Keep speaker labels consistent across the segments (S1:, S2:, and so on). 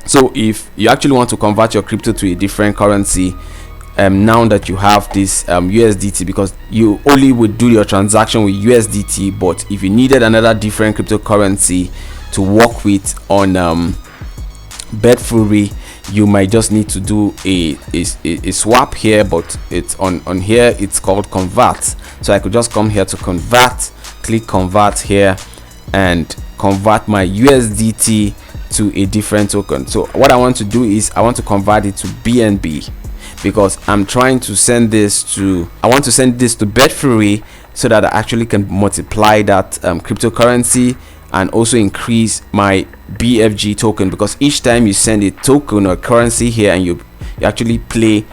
S1: So if you actually want to convert your crypto to a different currency, now that you have this USDT, because you only would do your transaction with USDT, but if you needed another different cryptocurrency to work with on Bet you might just need to do a swap here, but it's on here, it's called Convert. So I could just come here to Convert, click Convert here, and convert my USDT to a different token. So what I want to do is I want to convert it to BNB, because I'm trying to send this to Bet so that I actually can multiply that cryptocurrency and also increase my BFG token, because each time you send a token or currency here and you actually play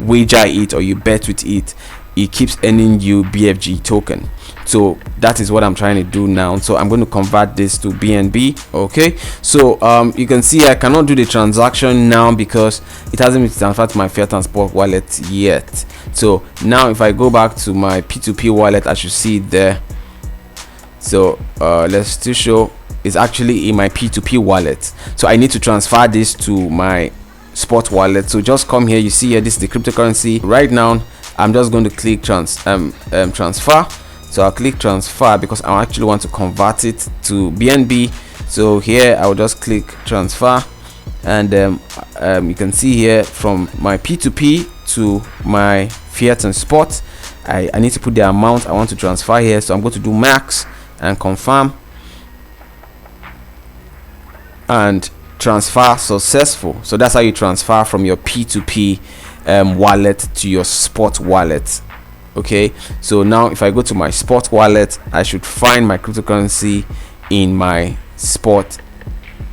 S1: wager it or you bet with it, it keeps earning you BFG token. So that is what I'm trying to do now. So I'm going to convert this to BNB. Okay, so you can see I cannot do the transaction now because it hasn't been transferred to my fiat and spot wallet yet. So now if I go back to my P2P wallet, I should see it there. So let's still show it's actually in my P2P wallet. So I need to transfer this to my spot wallet. So just come here, you see here, this is the cryptocurrency. Right now I'm just going to click transfer. So I'll click transfer because I actually want to convert it to BNB. So here I will just click transfer, and you can see here from my P2P to my fiat and spot, I need to put the amount I want to transfer here. So I'm going to do max and confirm, and transfer successful. So that's how you transfer from your P2P wallet to your spot wallet. Okay, so now if I go to my spot wallet, I should find my cryptocurrency in my spot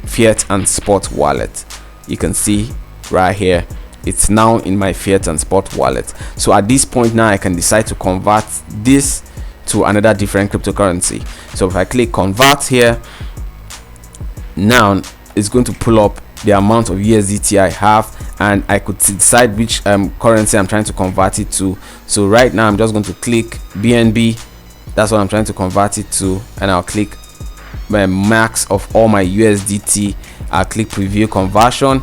S1: fiat and spot wallet. You can see right here, it's now in my fiat and spot wallet. So at this point now I can decide to convert this to another different cryptocurrency. So if I click convert here, now it's going to pull up the amount of USDT I have, and I could decide which currency I'm trying to convert it to. So right now I'm just going to click BNB, that's what I'm trying to convert it to, and I'll click my max of all my USDT. I'll click preview conversion.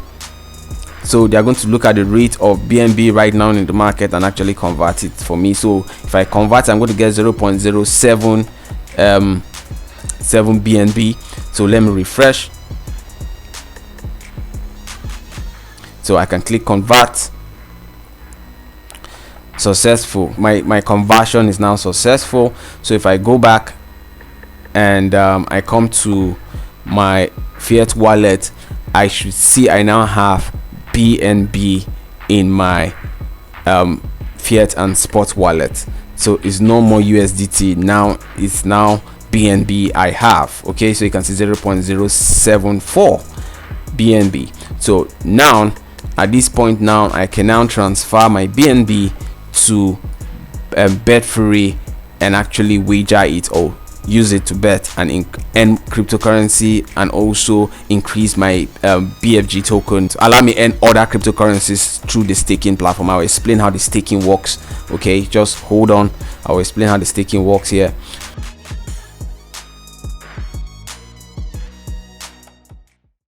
S1: So they are going to look at the rate of BNB right now in the market and actually convert it for me. So if I convert, I'm going to get 0.07 BNB. So let me refresh. So I can click convert. Successful. My conversion is now successful. So if I go back and I come to my fiat wallet, I should see I now have BNB in my fiat and spot wallet. So it's no more USDT, now it's now BNB I have. Okay, so you can see 0.074 BNB. So now at this point now I can now transfer my BNB to Bet and actually wager it or use it to bet and earn cryptocurrency, and also increase my BFG token to allow me earn other cryptocurrencies through the staking platform. I'll explain how the staking works. Okay, just hold on, I'll explain how the staking works here.